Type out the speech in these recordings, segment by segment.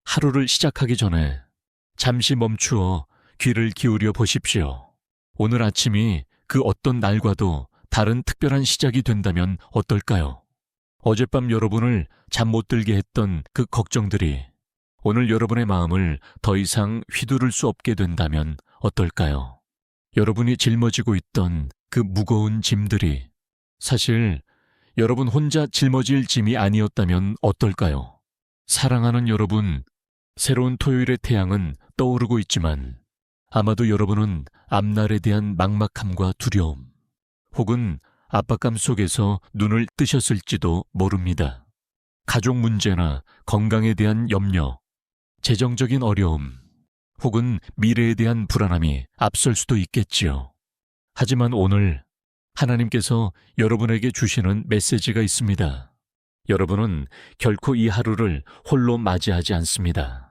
하루를 시작하기 전에 잠시 멈추어 귀를 기울여 보십시오. 오늘 아침이 그 어떤 날과도 다른 특별한 시작이 된다면 어떨까요? 어젯밤 여러분을 잠 못 들게 했던 그 걱정들이 오늘 여러분의 마음을 더 이상 휘두를 수 없게 된다면 어떨까요? 여러분이 짊어지고 있던 그 무거운 짐들이 사실 여러분 혼자 짊어질 짐이 아니었다면 어떨까요? 사랑하는 여러분, 새로운 토요일의 태양은 떠오르고 있지만 아마도 여러분은 앞날에 대한 막막함과 두려움 혹은 압박감 속에서 눈을 뜨셨을지도 모릅니다. 가족 문제나 건강에 대한 염려, 재정적인 어려움 혹은 미래에 대한 불안함이 앞설 수도 있겠지요. 하지만 오늘 하나님께서 여러분에게 주시는 메시지가 있습니다. 여러분은 결코 이 하루를 홀로 맞이하지 않습니다.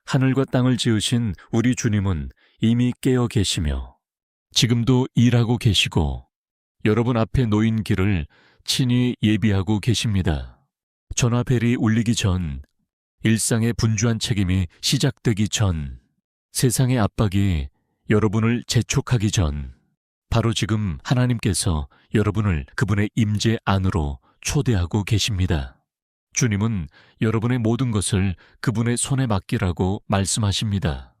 하늘과 땅을 지으신 우리 주님은 이미 깨어 계시며 지금도 일하고 계시고 여러분 앞에 놓인 길을 친히 예비하고 계십니다. 전화벨이 울리기 전, 일상의 분주한 책임이 시작되기 전, 세상의 압박이 여러분을 재촉하기 전, 바로 지금 하나님께서 여러분을 그분의 임재 안으로 초대하고 계십니다. 주님은 여러분의 모든 것을 그분의 손에 맡기라고 말씀하십니다.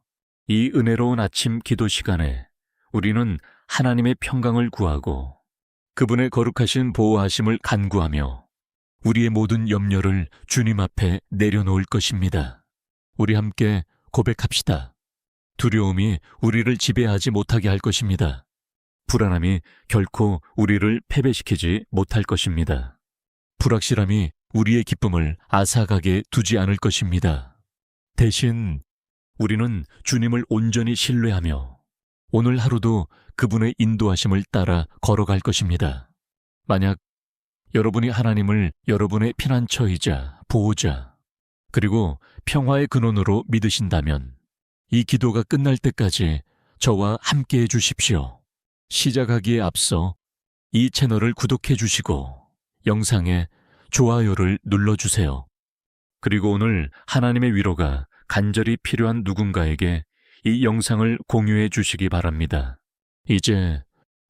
이 은혜로운 아침 기도 시간에 우리는 하나님의 평강을 구하고 그분의 거룩하신 보호하심을 간구하며 우리의 모든 염려를 주님 앞에 내려놓을 것입니다. 우리 함께 고백합시다. 두려움이 우리를 지배하지 못하게 할 것입니다. 불안함이 결코 우리를 패배시키지 못할 것입니다. 불확실함이 우리의 기쁨을 앗아가게 두지 않을 것입니다. 대신 우리는 주님을 온전히 신뢰하며 오늘 하루도 그분의 인도하심을 따라 걸어갈 것입니다. 만약 여러분이 하나님을 여러분의 피난처이자 보호자 그리고 평화의 근원으로 믿으신다면 이 기도가 끝날 때까지 저와 함께해 주십시오. 시작하기에 앞서 이 채널을 구독해 주시고 영상에 좋아요를 눌러주세요. 그리고 오늘 하나님의 위로가 간절히 필요한 누군가에게 이 영상을 공유해 주시기 바랍니다. 이제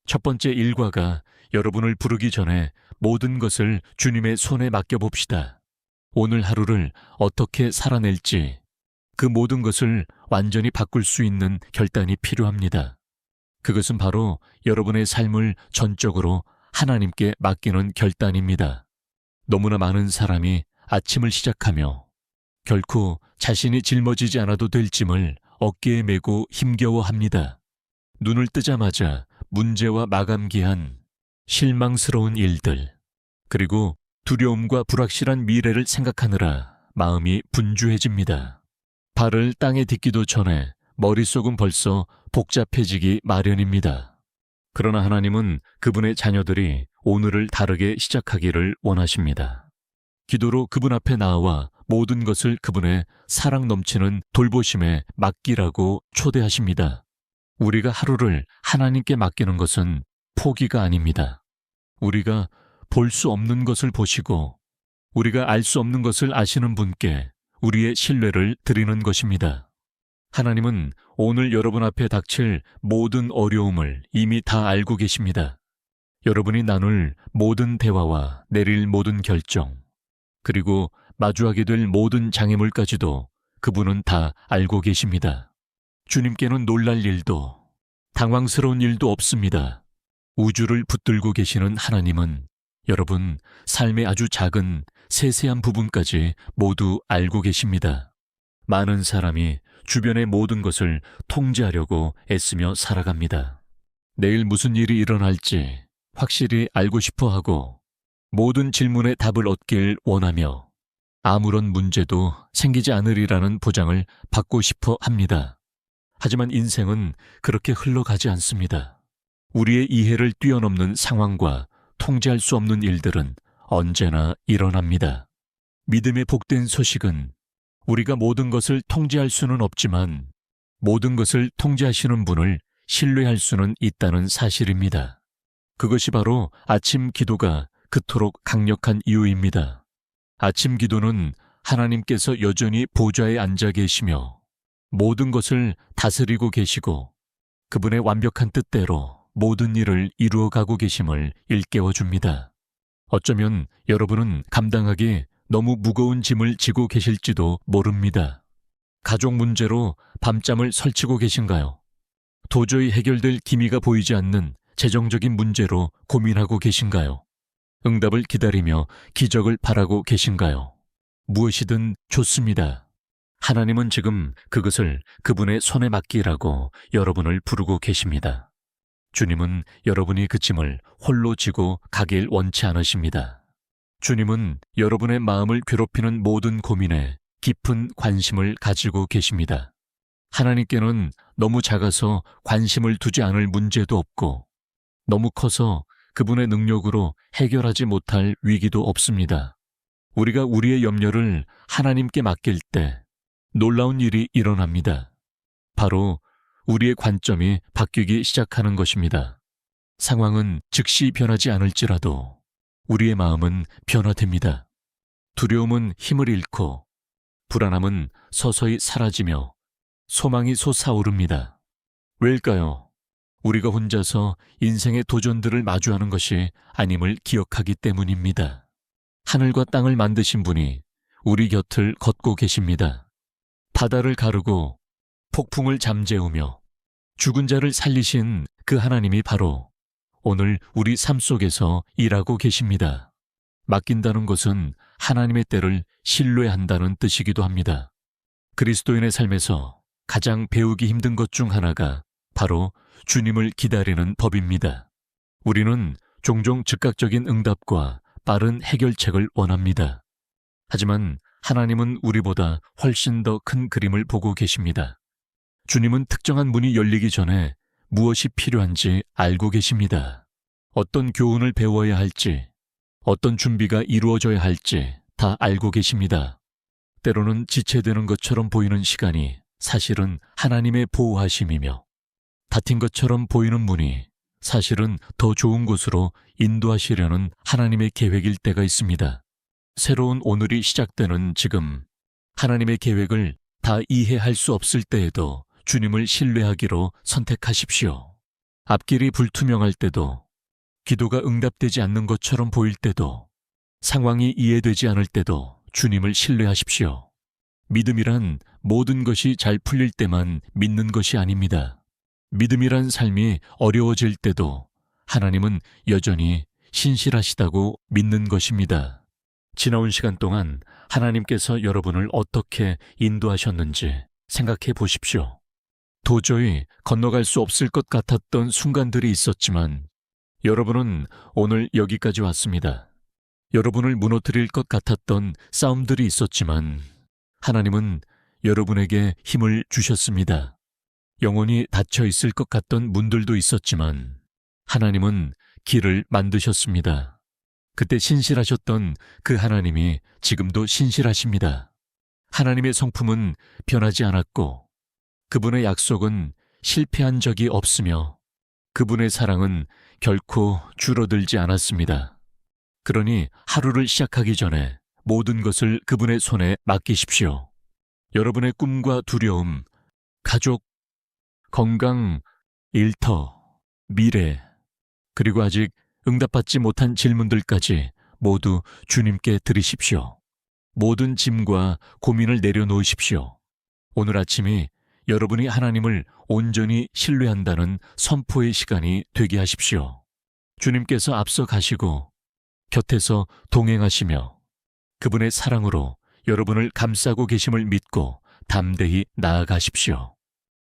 첫 번째 일과가 여러분을 부르기 전에 모든 것을 주님의 손에 맡겨봅시다. 오늘 하루를 어떻게 살아낼지 그 모든 것을 완전히 바꿀 수 있는 결단이 필요합니다. 그것은 바로 여러분의 삶을 전적으로 하나님께 맡기는 결단입니다. 너무나 많은 사람이 아침을 시작하며 결코 자신이 짊어지지 않아도 될 짐을 어깨에 메고 힘겨워합니다. 눈을 뜨자마자 문제와 마감기한 실망스러운 일들, 그리고 두려움과 불확실한 미래를 생각하느라 마음이 분주해집니다. 발을 땅에 딛기도 전에 머릿속은 벌써 복잡해지기 마련입니다. 그러나 하나님은 그분의 자녀들이 오늘을 다르게 시작하기를 원하십니다. 기도로 그분 앞에 나와 모든 것을 그분의 사랑 넘치는 돌보심에 맡기라고 초대하십니다. 우리가 하루를 하나님께 맡기는 것은 포기가 아닙니다. 우리가 볼 수 없는 것을 보시고 우리가 알 수 없는 것을 아시는 분께 우리의 신뢰를 드리는 것입니다. 하나님은 오늘 여러분 앞에 닥칠 모든 어려움을 이미 다 알고 계십니다. 여러분이 나눌 모든 대화와 내릴 모든 결정, 그리고 마주하게 될 모든 장애물까지도 그분은 다 알고 계십니다. 주님께는 놀랄 일도 당황스러운 일도 없습니다. 우주를 붙들고 계시는 하나님은 여러분 삶의 아주 작은 세세한 부분까지 모두 알고 계십니다. 많은 사람이 주변의 모든 것을 통제하려고 애쓰며 살아갑니다. 내일 무슨 일이 일어날지 확실히 알고 싶어 하고 모든 질문에 답을 얻길 원하며 아무런 문제도 생기지 않으리라는 보장을 받고 싶어 합니다. 하지만 인생은 그렇게 흘러가지 않습니다. 우리의 이해를 뛰어넘는 상황과 통제할 수 없는 일들은 언제나 일어납니다. 믿음의 복된 소식은 우리가 모든 것을 통제할 수는 없지만 모든 것을 통제하시는 분을 신뢰할 수는 있다는 사실입니다. 그것이 바로 아침 기도가 그토록 강력한 이유입니다. 아침 기도는 하나님께서 여전히 보좌에 앉아 계시며 모든 것을 다스리고 계시고 그분의 완벽한 뜻대로 모든 일을 이루어가고 계심을 일깨워 줍니다. 어쩌면 여러분은 감당하기 너무 무거운 짐을 지고 계실지도 모릅니다. 가족 문제로 밤잠을 설치고 계신가요? 도저히 해결될 기미가 보이지 않는 재정적인 문제로 고민하고 계신가요? 응답을 기다리며 기적을 바라고 계신가요? 무엇이든 좋습니다. 하나님은 지금 그것을 그분의 손에 맡기라고 여러분을 부르고 계십니다. 주님은 여러분이 그 짐을 홀로 지고 가길 원치 않으십니다. 주님은 여러분의 마음을 괴롭히는 모든 고민에 깊은 관심을 가지고 계십니다. 하나님께는 너무 작아서 관심을 두지 않을 문제도 없고 너무 커서 그분의 능력으로 해결하지 못할 위기도 없습니다. 우리가 우리의 염려를 하나님께 맡길 때 놀라운 일이 일어납니다. 바로 우리의 관점이 바뀌기 시작하는 것입니다. 상황은 즉시 변하지 않을지라도 우리의 마음은 변화됩니다. 두려움은 힘을 잃고 불안함은 서서히 사라지며 소망이 솟아오릅니다. 왜일까요? 우리가 혼자서 인생의 도전들을 마주하는 것이 아님을 기억하기 때문입니다. 하늘과 땅을 만드신 분이 우리 곁을 걷고 계십니다. 바다를 가르고 폭풍을 잠재우며 죽은 자를 살리신 그 하나님이 바로 오늘 우리 삶 속에서 일하고 계십니다. 맡긴다는 것은 하나님의 때를 신뢰한다는 뜻이기도 합니다. 그리스도인의 삶에서 가장 배우기 힘든 것 중 하나가 바로 주님을 기다리는 법입니다. 우리는 종종 즉각적인 응답과 빠른 해결책을 원합니다. 하지만 하나님은 우리보다 훨씬 더 큰 그림을 보고 계십니다. 주님은 특정한 문이 열리기 전에 무엇이 필요한지 알고 계십니다. 어떤 교훈을 배워야 할지, 어떤 준비가 이루어져야 할지 다 알고 계십니다. 때로는 지체되는 것처럼 보이는 시간이 사실은 하나님의 보호하심이며 닫힌 것처럼 보이는 문이 사실은 더 좋은 곳으로 인도하시려는 하나님의 계획일 때가 있습니다. 새로운 오늘이 시작되는 지금 하나님의 계획을 다 이해할 수 없을 때에도 주님을 신뢰하기로 선택하십시오. 앞길이 불투명할 때도, 기도가 응답되지 않는 것처럼 보일 때도, 상황이 이해되지 않을 때도 주님을 신뢰하십시오. 믿음이란 모든 것이 잘 풀릴 때만 믿는 것이 아닙니다. 믿음이란 삶이 어려워질 때도 하나님은 여전히 신실하시다고 믿는 것입니다. 지나온 시간 동안 하나님께서 여러분을 어떻게 인도하셨는지 생각해 보십시오. 도저히 건너갈 수 없을 것 같았던 순간들이 있었지만 여러분은 오늘 여기까지 왔습니다. 여러분을 무너뜨릴 것 같았던 싸움들이 있었지만 하나님은 여러분에게 힘을 주셨습니다. 영원히 닫혀 있을 것 같던 문들도 있었지만 하나님은 길을 만드셨습니다. 그때 신실하셨던 그 하나님이 지금도 신실하십니다. 하나님의 성품은 변하지 않았고 그분의 약속은 실패한 적이 없으며 그분의 사랑은 결코 줄어들지 않았습니다. 그러니 하루를 시작하기 전에 모든 것을 그분의 손에 맡기십시오. 여러분의 꿈과 두려움, 가족, 건강, 일터, 미래, 그리고 아직 응답받지 못한 질문들까지 모두 주님께 드리십시오. 모든 짐과 고민을 내려놓으십시오. 오늘 아침이 여러분이 하나님을 온전히 신뢰한다는 선포의 시간이 되게 하십시오. 주님께서 앞서 가시고 곁에서 동행하시며 그분의 사랑으로 여러분을 감싸고 계심을 믿고 담대히 나아가십시오.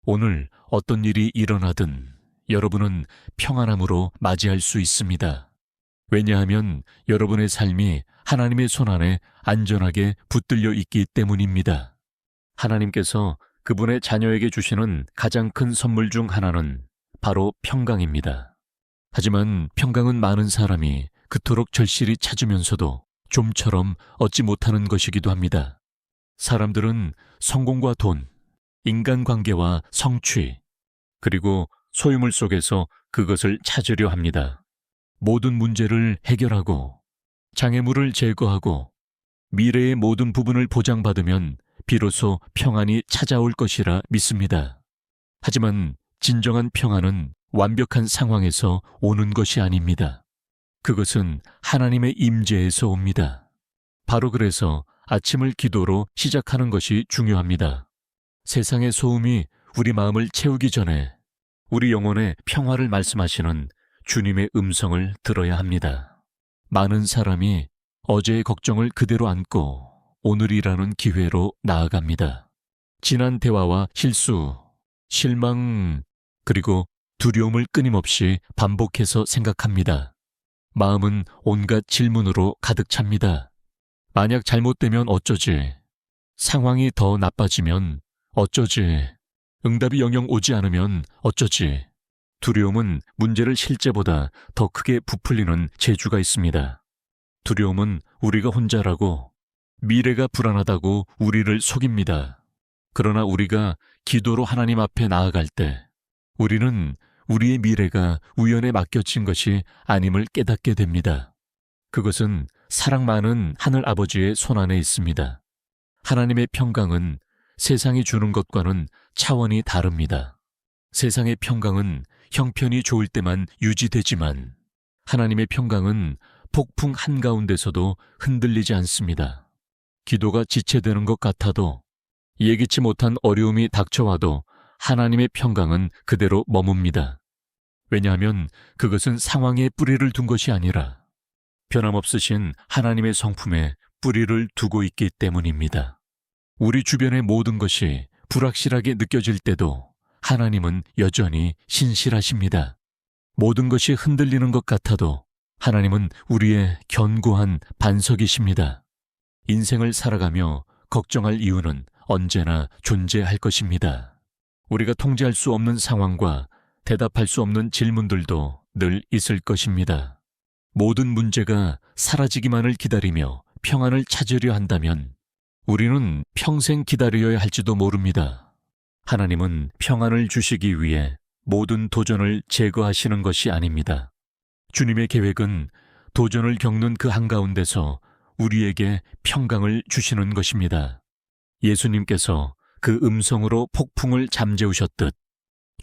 오늘 어떤 일이 일어나든 여러분은 평안함으로 맞이할 수 있습니다. 왜냐하면 여러분의 삶이 하나님의 손안에 안전하게 붙들려 있기 때문입니다. 하나님께서 그분의 자녀에게 주시는 가장 큰 선물 중 하나는 바로 평강입니다. 하지만 평강은 많은 사람이 그토록 절실히 찾으면서도 좀처럼 얻지 못하는 것이기도 합니다. 사람들은 성공과 돈, 인간관계와 성취, 그리고 소유물 속에서 그것을 찾으려 합니다. 모든 문제를 해결하고 장애물을 제거하고 미래의 모든 부분을 보장받으면 비로소 평안이 찾아올 것이라 믿습니다. 하지만 진정한 평안은 완벽한 상황에서 오는 것이 아닙니다. 그것은 하나님의 임재에서 옵니다. 바로 그래서 아침을 기도로 시작하는 것이 중요합니다. 세상의 소음이 우리 마음을 채우기 전에 우리 영혼의 평화를 말씀하시는 주님의 음성을 들어야 합니다. 많은 사람이 어제의 걱정을 그대로 안고 오늘이라는 기회로 나아갑니다. 지난 대화와 실수, 실망, 그리고 두려움을 끊임없이 반복해서 생각합니다. 마음은 온갖 질문으로 가득 찹니다. 만약 잘못되면 어쩌지? 상황이 더 나빠지면 어쩌지? 응답이 영영 오지 않으면 어쩌지? 두려움은 문제를 실제보다 더 크게 부풀리는 재주가 있습니다. 두려움은 우리가 혼자라고, 미래가 불안하다고 우리를 속입니다. 그러나 우리가 기도로 하나님 앞에 나아갈 때 우리는 우리의 미래가 우연에 맡겨진 것이 아님을 깨닫게 됩니다. 그것은 사랑 많은 하늘 아버지의 손안에 있습니다. 하나님의 평강은 세상이 주는 것과는 차원이 다릅니다. 세상의 평강은 형편이 좋을 때만 유지되지만 하나님의 평강은 폭풍 한가운데서도 흔들리지 않습니다. 기도가 지체되는 것 같아도, 예기치 못한 어려움이 닥쳐와도 하나님의 평강은 그대로 머뭅니다. 왜냐하면 그것은 상황에 뿌리를 둔 것이 아니라 변함없으신 하나님의 성품에 뿌리를 두고 있기 때문입니다. 우리 주변의 모든 것이 불확실하게 느껴질 때도 하나님은 여전히 신실하십니다. 모든 것이 흔들리는 것 같아도 하나님은 우리의 견고한 반석이십니다. 인생을 살아가며 걱정할 이유는 언제나 존재할 것입니다. 우리가 통제할 수 없는 상황과 대답할 수 없는 질문들도 늘 있을 것입니다. 모든 문제가 사라지기만을 기다리며 평안을 찾으려 한다면 우리는 평생 기다려야 할지도 모릅니다. 하나님은 평안을 주시기 위해 모든 도전을 제거하시는 것이 아닙니다. 주님의 계획은 도전을 겪는 그 한가운데서 우리에게 평강을 주시는 것입니다. 예수님께서 그 음성으로 폭풍을 잠재우셨듯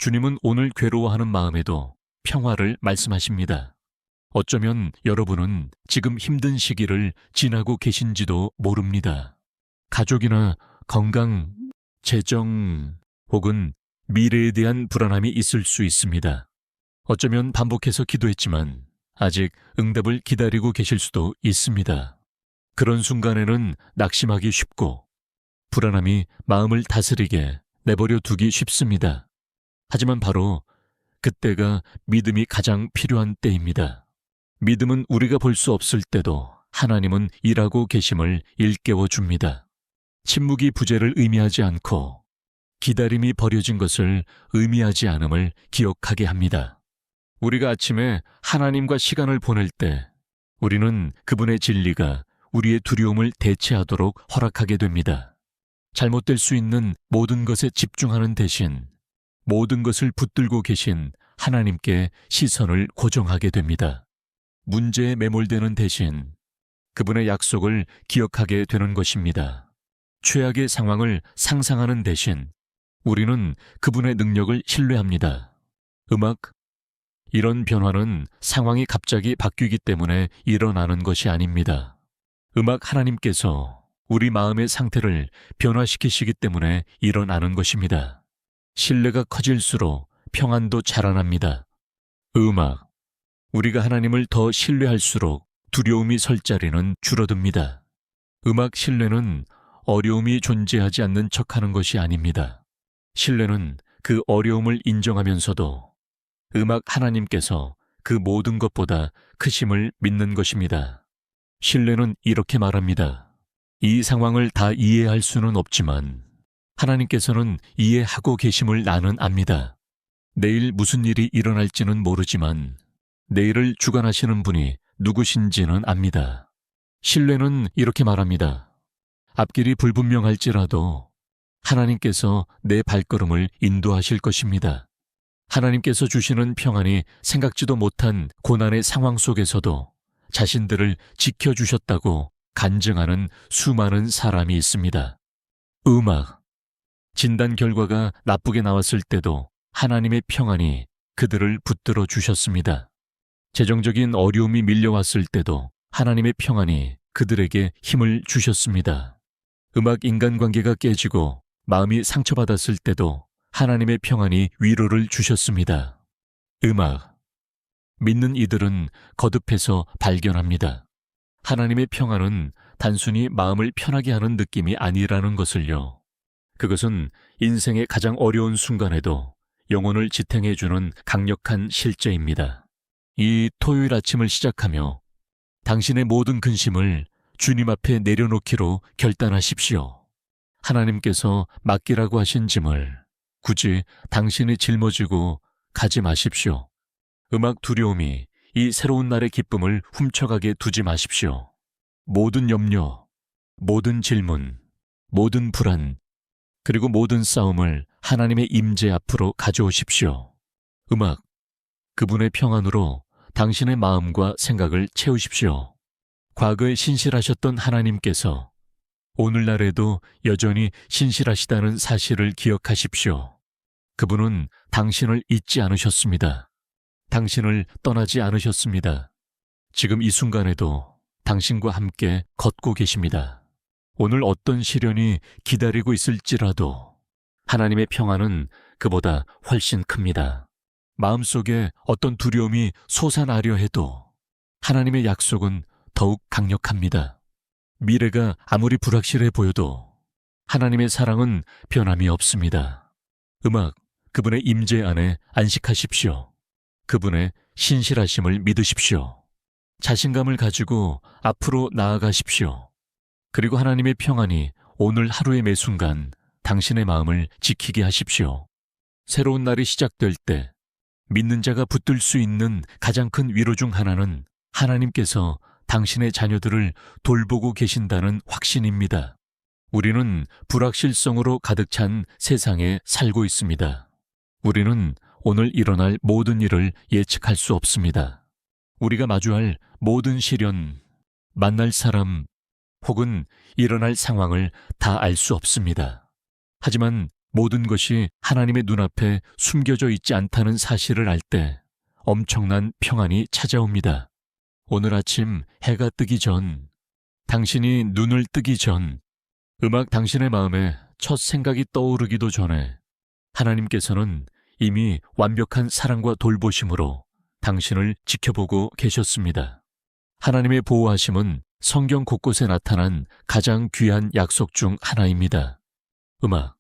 주님은 오늘 괴로워하는 마음에도 평화를 말씀하십니다. 어쩌면 여러분은 지금 힘든 시기를 지나고 계신지도 모릅니다. 가족이나 건강, 재정 혹은 미래에 대한 불안함이 있을 수 있습니다. 어쩌면 반복해서 기도했지만 아직 응답을 기다리고 계실 수도 있습니다. 그런 순간에는 낙심하기 쉽고 불안함이 마음을 다스리게 내버려 두기 쉽습니다. 하지만 바로 그때가 믿음이 가장 필요한 때입니다. 믿음은 우리가 볼 수 없을 때도 하나님은 일하고 계심을 일깨워 줍니다. 침묵이 부재를 의미하지 않고 기다림이 버려진 것을 의미하지 않음을 기억하게 합니다. 우리가 아침에 하나님과 시간을 보낼 때 우리는 그분의 진리가 우리의 두려움을 대체하도록 허락하게 됩니다. 잘못될 수 있는 모든 것에 집중하는 대신 모든 것을 붙들고 계신 하나님께 시선을 고정하게 됩니다. 문제에 매몰되는 대신 그분의 약속을 기억하게 되는 것입니다. 최악의 상황을 상상하는 대신 우리는 그분의 능력을 신뢰합니다. 이런 변화는 상황이 갑자기 바뀌기 때문에 일어나는 것이 아닙니다. 하나님께서 우리 마음의 상태를 변화시키시기 때문에 일어나는 것입니다. 신뢰가 커질수록 평안도 자라납니다. 우리가 하나님을 더 신뢰할수록 두려움이 설 자리는 줄어듭니다. 신뢰는 어려움이 존재하지 않는 척하는 것이 아닙니다. 신뢰는 그 어려움을 인정하면서도 하나님께서 그 모든 것보다 크심을 믿는 것입니다. 신뢰는 이렇게 말합니다. 이 상황을 다 이해할 수는 없지만 하나님께서는 이해하고 계심을 나는 압니다. 내일 무슨 일이 일어날지는 모르지만 내일을 주관하시는 분이 누구신지는 압니다. 신뢰는 이렇게 말합니다. 앞길이 불분명할지라도 하나님께서 내 발걸음을 인도하실 것입니다. 하나님께서 주시는 평안이 생각지도 못한 고난의 상황 속에서도 자신들을 지켜주셨다고 간증하는 수많은 사람이 있습니다. 음악. 진단 결과가 나쁘게 나왔을 때도 하나님의 평안이 그들을 붙들어 주셨습니다. 재정적인 어려움이 밀려왔을 때도 하나님의 평안이 그들에게 힘을 주셨습니다. 음악 인간관계가 깨지고 마음이 상처받았을 때도 하나님의 평안이 위로를 주셨습니다. 음악. 믿는 이들은 거듭해서 발견합니다. 하나님의 평안은 단순히 마음을 편하게 하는 느낌이 아니라는 것을요. 그것은 인생의 가장 어려운 순간에도 영혼을 지탱해주는 강력한 실제입니다. 이 토요일 아침을 시작하며 당신의 모든 근심을 주님 앞에 내려놓기로 결단하십시오. 하나님께서 맡기라고 하신 짐을 굳이 당신이 짊어지고 가지 마십시오. 음악 두려움이 이 새로운 날의 기쁨을 훔쳐가게 두지 마십시오. 모든 염려, 모든 질문, 모든 불안, 그리고 모든 싸움을 하나님의 임재 앞으로 가져오십시오. 음악, 그분의 평안으로 당신의 마음과 생각을 채우십시오. 과거에 신실하셨던 하나님께서 오늘날에도 여전히 신실하시다는 사실을 기억하십시오. 그분은 당신을 잊지 않으셨습니다. 당신을 떠나지 않으셨습니다. 지금 이 순간에도 당신과 함께 걷고 계십니다. 오늘 어떤 시련이 기다리고 있을지라도 하나님의 평안은 그보다 훨씬 큽니다. 마음속에 어떤 두려움이 솟아나려 해도 하나님의 약속은 더욱 강력합니다. 미래가 아무리 불확실해 보여도 하나님의 사랑은 변함이 없습니다. 음악, 그분의 임재 안에 안식하십시오. 그분의 신실하심을 믿으십시오. 자신감을 가지고 앞으로 나아가십시오. 그리고 하나님의 평안이 오늘 하루의 매 순간 당신의 마음을 지키게 하십시오. 새로운 날이 시작될 때 믿는 자가 붙들 수 있는 가장 큰 위로 중 하나는 하나님께서 당신의 자녀들을 돌보고 계신다는 확신입니다. 우리는 불확실성으로 가득 찬 세상에 살고 있습니다. 우리는 오늘 일어날 모든 일을 예측할 수 없습니다. 우리가 마주할 모든 시련, 만날 사람, 혹은 일어날 상황을 다 알 수 없습니다. 하지만 모든 것이 하나님의 눈앞에 숨겨져 있지 않다는 사실을 알 때 엄청난 평안이 찾아옵니다. 오늘 아침 해가 뜨기 전, 당신이 눈을 뜨기 전, 음악 당신의 마음에 첫 생각이 떠오르기도 전에 하나님께서는 이미 완벽한 사랑과 돌보심으로 당신을 지켜보고 계셨습니다. 하나님의 보호하심은 성경 곳곳에 나타난 가장 귀한 약속 중 하나입니다. 음악,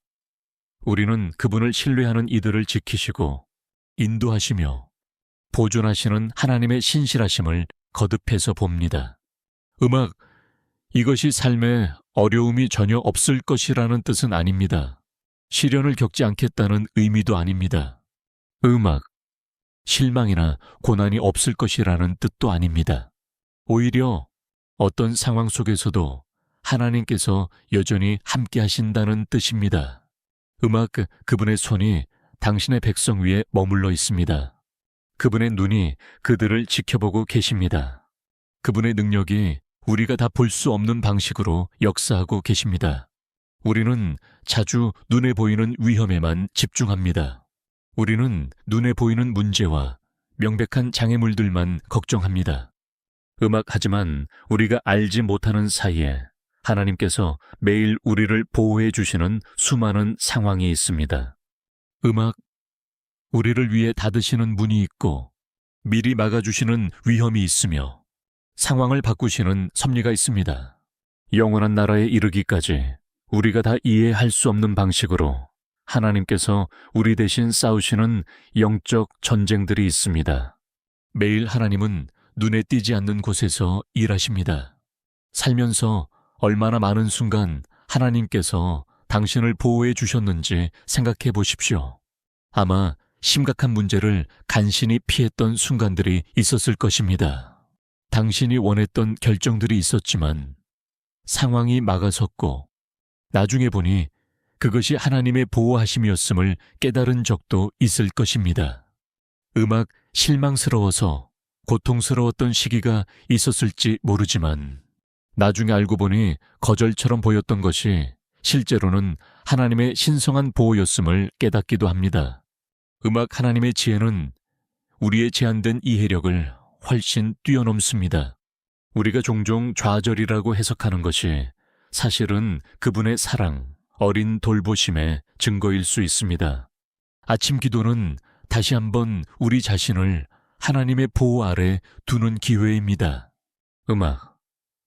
우리는 그분을 신뢰하는 이들을 지키시고 인도하시며 보존하시는 하나님의 신실하심을 거듭해서 봅니다. 음악, 이것이 삶에 어려움이 전혀 없을 것이라는 뜻은 아닙니다. 시련을 겪지 않겠다는 의미도 아닙니다. 음악, 실망이나 고난이 없을 것이라는 뜻도 아닙니다. 오히려 어떤 상황 속에서도 하나님께서 여전히 함께 하신다는 뜻입니다. 음악, 그분의 손이 당신의 백성 위에 머물러 있습니다. 그분의 눈이 그들을 지켜보고 계십니다. 그분의 능력이 우리가 다 볼 수 없는 방식으로 역사하고 계십니다. 우리는 자주 눈에 보이는 위험에만 집중합니다. 우리는 눈에 보이는 문제와 명백한 장애물들만 걱정합니다. 하지만 우리가 알지 못하는 사이에 하나님께서 매일 우리를 보호해 주시는 수많은 상황이 있습니다. 우리를 위해 닫으시는 문이 있고 미리 막아주시는 위험이 있으며 상황을 바꾸시는 섭리가 있습니다. 영원한 나라에 이르기까지 우리가 다 이해할 수 없는 방식으로 하나님께서 우리 대신 싸우시는 영적 전쟁들이 있습니다. 매일 하나님은 눈에 띄지 않는 곳에서 일하십니다. 살면서 얼마나 많은 순간 하나님께서 당신을 보호해 주셨는지 생각해 보십시오. 아마 심각한 문제를 간신히 피했던 순간들이 있었을 것입니다. 당신이 원했던 결정들이 있었지만 상황이 막아섰고 나중에 보니 그것이 하나님의 보호하심이었음을 깨달은 적도 있을 것입니다. 실망스러워서 고통스러웠던 시기가 있었을지 모르지만 나중에 알고 보니 거절처럼 보였던 것이 실제로는 하나님의 신성한 보호였음을 깨닫기도 합니다. 음악 하나님의 지혜는 우리의 제한된 이해력을 훨씬 뛰어넘습니다. 우리가 종종 좌절이라고 해석하는 것이 사실은 그분의 사랑, 어린 돌보심의 증거일 수 있습니다. 아침 기도는 다시 한번 우리 자신을 하나님의 보호 아래 두는 기회입니다. 음악,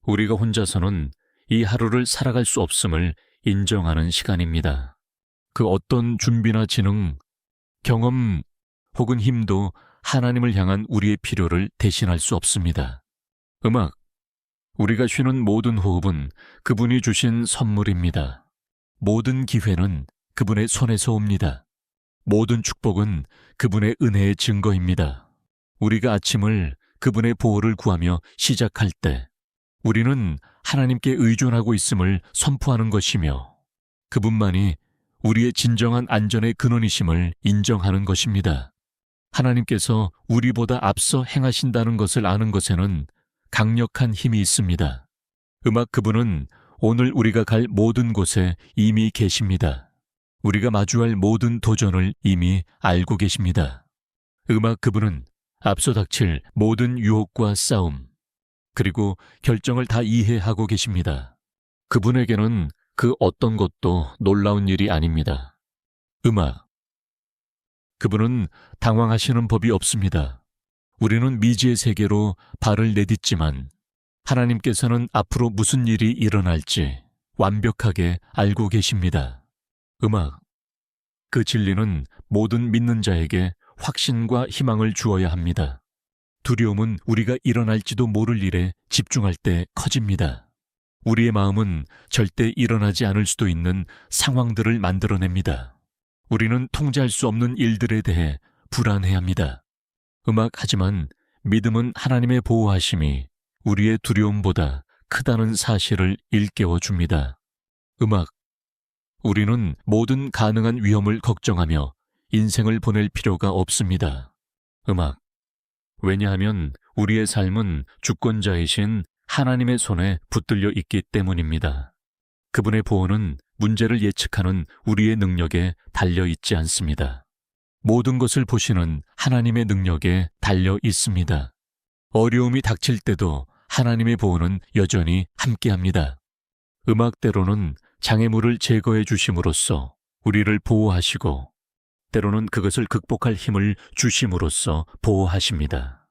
우리가 혼자서는 이 하루를 살아갈 수 없음을 인정하는 시간입니다. 그 어떤 준비나 지능, 경험 혹은 힘도 하나님을 향한 우리의 필요를 대신할 수 없습니다. 음악, 우리가 쉬는 모든 호흡은 그분이 주신 선물입니다. 모든 기회는 그분의 손에서 옵니다. 모든 축복은 그분의 은혜의 증거입니다. 우리가 아침을 그분의 보호를 구하며 시작할 때 우리는 하나님께 의존하고 있음을 선포하는 것이며 그분만이 우리의 진정한 안전의 근원이심을 인정하는 것입니다. 하나님께서 우리보다 앞서 행하신다는 것을 아는 것에는 강력한 힘이 있습니다. 음악 그분은 오늘 우리가 갈 모든 곳에 이미 계십니다. 우리가 마주할 모든 도전을 이미 알고 계십니다. 음악 그분은 앞서 닥칠 모든 유혹과 싸움, 그리고 결정을 다 이해하고 계십니다. 그분에게는 그 어떤 것도 놀라운 일이 아닙니다. 음악, 그분은 당황하시는 법이 없습니다. 우리는 미지의 세계로 발을 내딛지만 하나님께서는 앞으로 무슨 일이 일어날지 완벽하게 알고 계십니다. 음악, 그 진리는 모든 믿는 자에게 확신과 희망을 주어야 합니다. 두려움은 우리가 일어날지도 모를 일에 집중할 때 커집니다. 우리의 마음은 절대 일어나지 않을 수도 있는 상황들을 만들어냅니다. 우리는 통제할 수 없는 일들에 대해 불안해합니다. 음악, 하지만 믿음은 하나님의 보호하심이 우리의 두려움보다 크다는 사실을 일깨워 줍니다. 음악, 우리는 모든 가능한 위험을 걱정하며 인생을 보낼 필요가 없습니다. 음악, 왜냐하면 우리의 삶은 주권자이신 하나님의 손에 붙들려 있기 때문입니다. 그분의 보호는 문제를 예측하는 우리의 능력에 달려 있지 않습니다. 모든 것을 보시는 하나님의 능력에 달려 있습니다. 어려움이 닥칠 때도 하나님의 보호는 여전히 함께합니다. 음악대로는 장애물을 제거해 주심으로써 우리를 보호하시고 때로는 그것을 극복할 힘을 주심으로써 보호하십니다.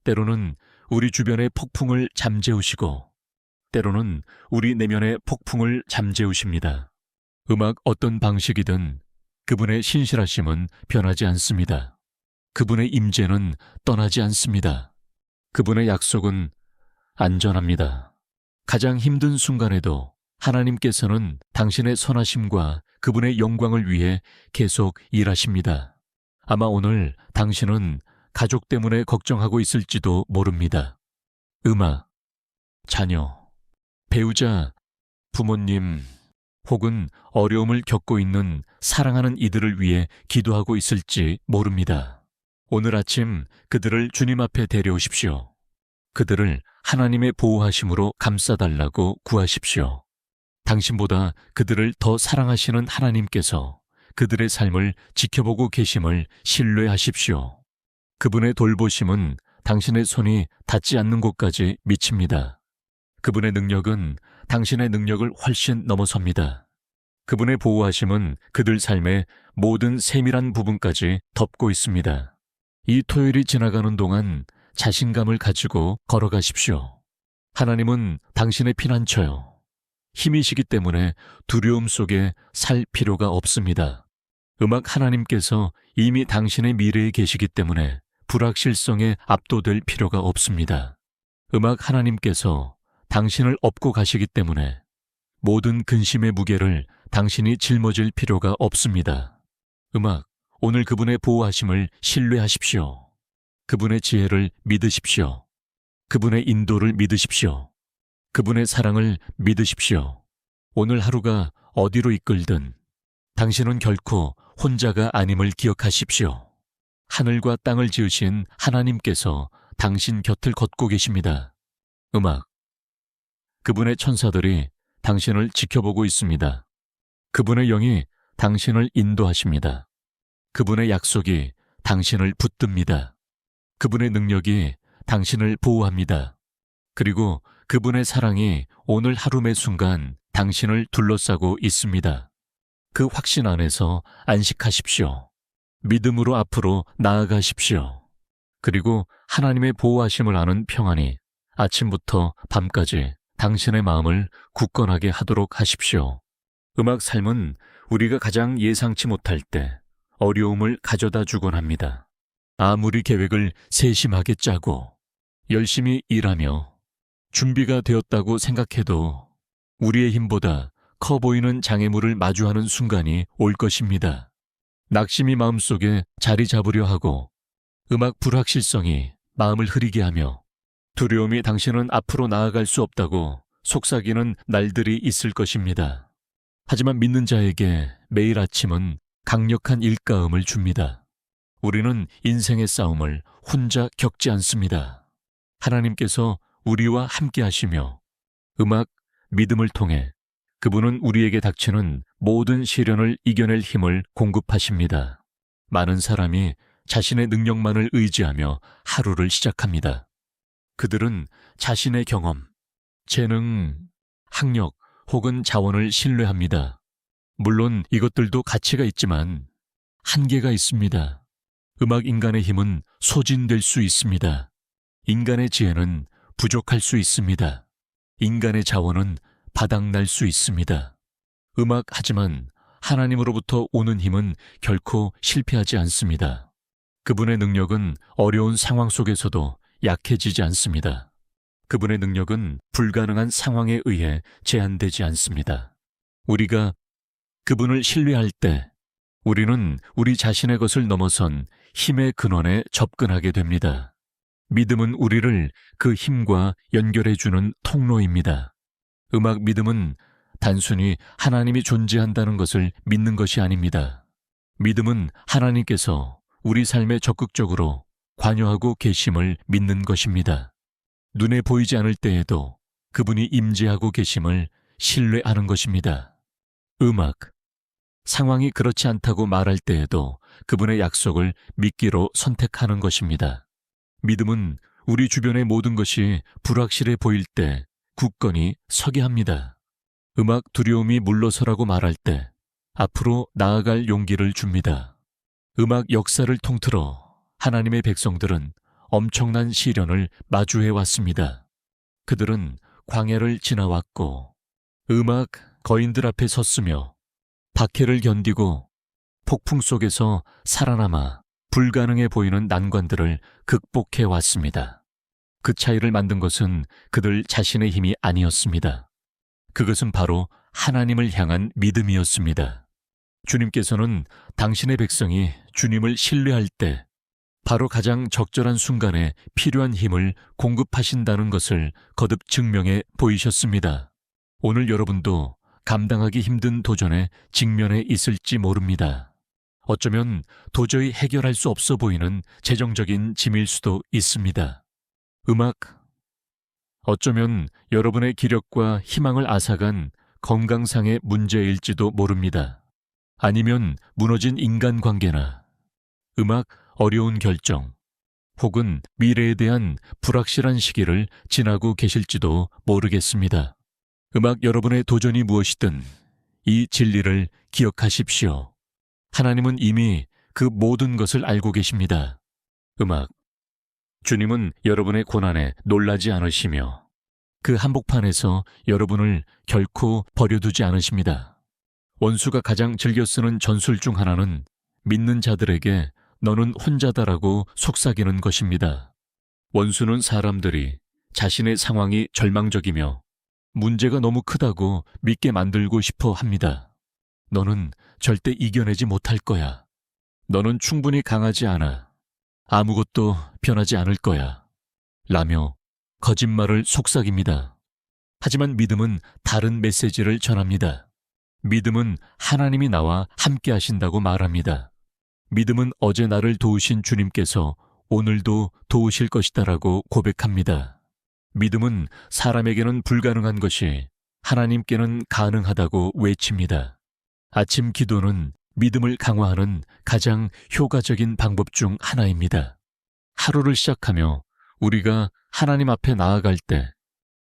때로는 우리 주변의 폭풍을 잠재우시고 때로는 우리 내면의 폭풍을 잠재우십니다. 음악 어떤 방식이든 그분의 신실하심은 변하지 않습니다. 그분의 임재는 떠나지 않습니다. 그분의 약속은 안전합니다. 가장 힘든 순간에도 하나님께서는 당신의 선하심과 그분의 영광을 위해 계속 일하십니다. 아마 오늘 당신은 가족 때문에 걱정하고 있을지도 모릅니다. 음악, 자녀, 배우자, 부모님, 혹은 어려움을 겪고 있는 사랑하는 이들을 위해 기도하고 있을지 모릅니다. 오늘 아침 그들을 주님 앞에 데려오십시오. 그들을 하나님의 보호하심으로 감싸달라고 구하십시오. 당신보다 그들을 더 사랑하시는 하나님께서 그들의 삶을 지켜보고 계심을 신뢰하십시오. 그분의 돌보심은 당신의 손이 닿지 않는 곳까지 미칩니다. 그분의 능력은 당신의 능력을 훨씬 넘어섭니다. 그분의 보호하심은 그들 삶의 모든 세밀한 부분까지 덮고 있습니다. 이 토요일이 지나가는 동안 자신감을 가지고 걸어가십시오. 하나님은 당신의 피난처요. 힘이시기 때문에 두려움 속에 살 필요가 없습니다. 음악 하나님께서 이미 당신의 미래에 계시기 때문에 불확실성에 압도될 필요가 없습니다. 음악 하나님께서 당신을 업고 가시기 때문에 모든 근심의 무게를 당신이 짊어질 필요가 없습니다. 음악, 오늘 그분의 보호하심을 신뢰하십시오. 그분의 지혜를 믿으십시오. 그분의 인도를 믿으십시오. 그분의 사랑을 믿으십시오. 오늘 하루가 어디로 이끌든 당신은 결코 혼자가 아님을 기억하십시오. 하늘과 땅을 지으신 하나님께서 당신 곁을 걷고 계십니다. 음악, 그분의 천사들이 당신을 지켜보고 있습니다. 그분의 영이 당신을 인도하십니다. 그분의 약속이 당신을 붙듭니다. 그분의 능력이 당신을 보호합니다. 그리고 그분의 사랑이 오늘 하루 매 순간 당신을 둘러싸고 있습니다. 그 확신 안에서 안식하십시오. 믿음으로 앞으로 나아가십시오. 그리고 하나님의 보호하심을 아는 평안이 아침부터 밤까지 당신의 마음을 굳건하게 하도록 하십시오. 음악 삶은 우리가 가장 예상치 못할 때 어려움을 가져다 주곤 합니다. 아무리 계획을 세심하게 짜고 열심히 일하며 준비가 되었다고 생각해도 우리의 힘보다 커 보이는 장애물을 마주하는 순간이 올 것입니다. 낙심이 마음속에 자리 잡으려 하고 음악 불확실성이 마음을 흐리게 하며 두려움이 당신은 앞으로 나아갈 수 없다고 속삭이는 날들이 있을 것입니다. 하지만 믿는 자에게 매일 아침은 강력한 일가음을 줍니다. 우리는 인생의 싸움을 혼자 겪지 않습니다. 하나님께서 우리와 함께 하시며 음악, 믿음을 통해 그분은 우리에게 닥치는 모든 시련을 이겨낼 힘을 공급하십니다. 많은 사람이 자신의 능력만을 의지하며 하루를 시작합니다. 그들은 자신의 경험, 재능, 학력 혹은 자원을 신뢰합니다. 물론 이것들도 가치가 있지만 한계가 있습니다. 음악 인간의 힘은 소진될 수 있습니다. 인간의 지혜는 부족할 수 있습니다. 인간의 자원은 바닥날 수 있습니다. 하지만 하나님으로부터 오는 힘은 결코 실패하지 않습니다. 그분의 능력은 어려운 상황 속에서도 약해지지 않습니다. 그분의 능력은 불가능한 상황에 의해 제한되지 않습니다. 우리가 그분을 신뢰할 때 우리는 우리 자신의 것을 넘어선 힘의 근원에 접근하게 됩니다. 믿음은 우리를 그 힘과 연결해주는 통로입니다. 믿음은 단순히 하나님이 존재한다는 것을 믿는 것이 아닙니다. 믿음은 하나님께서 우리 삶에 적극적으로 관여하고 계심을 믿는 것입니다. 눈에 보이지 않을 때에도 그분이 임재하고 계심을 신뢰하는 것입니다. 상황이 그렇지 않다고 말할 때에도 그분의 약속을 믿기로 선택하는 것입니다. 믿음은 우리 주변의 모든 것이 불확실해 보일 때 굳건히 서게 합니다. 두려움이 물러서라고 말할 때 앞으로 나아갈 용기를 줍니다. 역사를 통틀어 하나님의 백성들은 엄청난 시련을 마주해 왔습니다. 그들은 광야를 지나왔고 거인들 앞에 섰으며 박해를 견디고 폭풍 속에서 살아남아 불가능해 보이는 난관들을 극복해 왔습니다. 그 차이를 만든 것은 그들 자신의 힘이 아니었습니다. 그것은 바로 하나님을 향한 믿음이었습니다. 주님께서는 당신의 백성이 주님을 신뢰할 때 바로 가장 적절한 순간에 필요한 힘을 공급하신다는 것을 거듭 증명해 보이셨습니다. 오늘 여러분도 감당하기 힘든 도전에 직면해 있을지 모릅니다. 어쩌면 도저히 해결할 수 없어 보이는 재정적인 짐일 수도 있습니다. 어쩌면 여러분의 기력과 희망을 앗아간 건강상의 문제일지도 모릅니다. 아니면 무너진 인간관계나 어려운 결정, 혹은 미래에 대한 불확실한 시기를 지나고 계실지도 모르겠습니다. 여러분의 도전이 무엇이든 이 진리를 기억하십시오. 하나님은 이미 그 모든 것을 알고 계십니다. 주님은 여러분의 고난에 놀라지 않으시며 그 한복판에서 여러분을 결코 버려두지 않으십니다. 원수가 가장 즐겨 쓰는 전술 중 하나는 믿는 자들에게 너는 혼자다라고 속삭이는 것입니다. 원수는 사람들이 자신의 상황이 절망적이며 문제가 너무 크다고 믿게 만들고 싶어 합니다. 너는 절대 이겨내지 못할 거야. 너는 충분히 강하지 않아. 아무것도 변하지 않을 거야. 라며 거짓말을 속삭입니다. 하지만 믿음은 다른 메시지를 전합니다. 믿음은 하나님이 나와 함께 하신다고 말합니다. 믿음은 어제 나를 도우신 주님께서 오늘도 도우실 것이다라고 고백합니다. 믿음은 사람에게는 불가능한 것이 하나님께는 가능하다고 외칩니다. 아침 기도는 믿음을 강화하는 가장 효과적인 방법 중 하나입니다. 하루를 시작하며 우리가 하나님 앞에 나아갈 때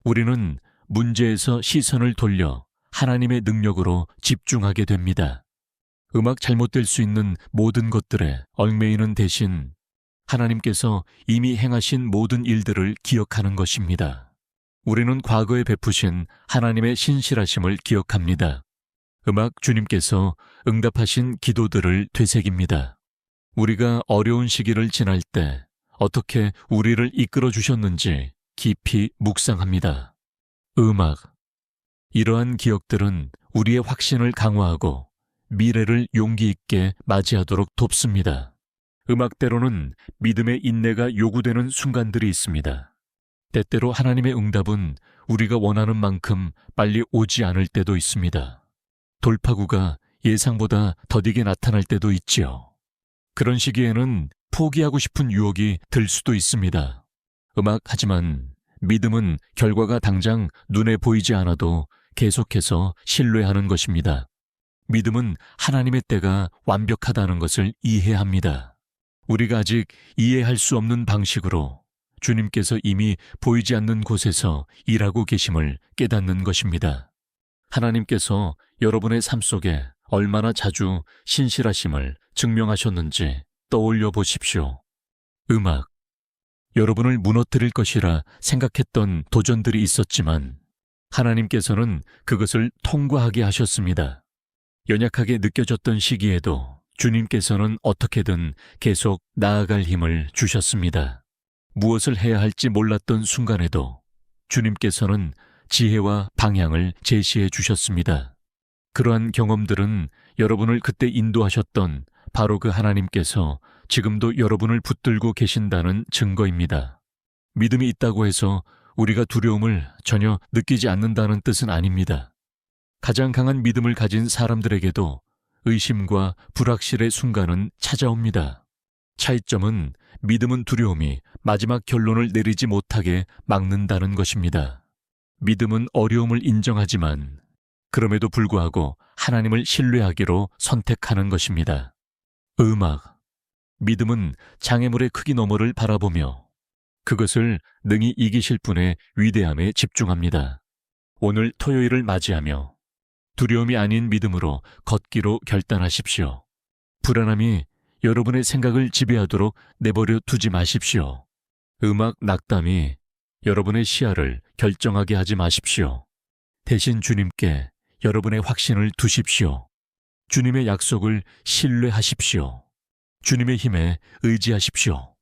우리는 문제에서 시선을 돌려 하나님의 능력으로 집중하게 됩니다. 음악 잘못될 수 있는 모든 것들에 얽매이는 대신 하나님께서 이미 행하신 모든 일들을 기억하는 것입니다. 우리는 과거에 베푸신 하나님의 신실하심을 기억합니다. 음악 주님께서 응답하신 기도들을 되새깁니다. 우리가 어려운 시기를 지날 때 어떻게 우리를 이끌어 주셨는지 깊이 묵상합니다. 음악. 이러한 기억들은 우리의 확신을 강화하고 미래를 용기 있게 맞이하도록 돕습니다. 음악대로는 믿음의 인내가 요구되는 순간들이 있습니다. 때때로 하나님의 응답은 우리가 원하는 만큼 빨리 오지 않을 때도 있습니다. 돌파구가 예상보다 더디게 나타날 때도 있지요. 그런 시기에는 포기하고 싶은 유혹이 들 수도 있습니다. 하지만 믿음은 결과가 당장 눈에 보이지 않아도 계속해서 신뢰하는 것입니다. 믿음은 하나님의 때가 완벽하다는 것을 이해합니다. 우리가 아직 이해할 수 없는 방식으로 주님께서 이미 보이지 않는 곳에서 일하고 계심을 깨닫는 것입니다. 하나님께서 여러분의 삶 속에 얼마나 자주 신실하심을 증명하셨는지 떠올려 보십시오. 음악. 여러분을 무너뜨릴 것이라 생각했던 도전들이 있었지만 하나님께서는 그것을 통과하게 하셨습니다. 연약하게 느껴졌던 시기에도 주님께서는 어떻게든 계속 나아갈 힘을 주셨습니다. 무엇을 해야 할지 몰랐던 순간에도 주님께서는 지혜와 방향을 제시해 주셨습니다. 그러한 경험들은 여러분을 그때 인도하셨던 바로 그 하나님께서 지금도 여러분을 붙들고 계신다는 증거입니다. 믿음이 있다고 해서 우리가 두려움을 전혀 느끼지 않는다는 뜻은 아닙니다. 가장 강한 믿음을 가진 사람들에게도 의심과 불확실의 순간은 찾아옵니다. 차이점은 믿음은 두려움이 마지막 결론을 내리지 못하게 막는다는 것입니다. 믿음은 어려움을 인정하지만 그럼에도 불구하고 하나님을 신뢰하기로 선택하는 것입니다. 음악. 믿음은 장애물의 크기 너머를 바라보며 그것을 능히 이기실 분의 위대함에 집중합니다. 오늘 토요일을 맞이하며 두려움이 아닌 믿음으로 걷기로 결단하십시오. 불안함이 여러분의 생각을 지배하도록 내버려 두지 마십시오. 음악 낙담이 여러분의 시야를 결정하게 하지 마십시오. 대신 주님께 여러분의 확신을 두십시오. 주님의 약속을 신뢰하십시오. 주님의 힘에 의지하십시오.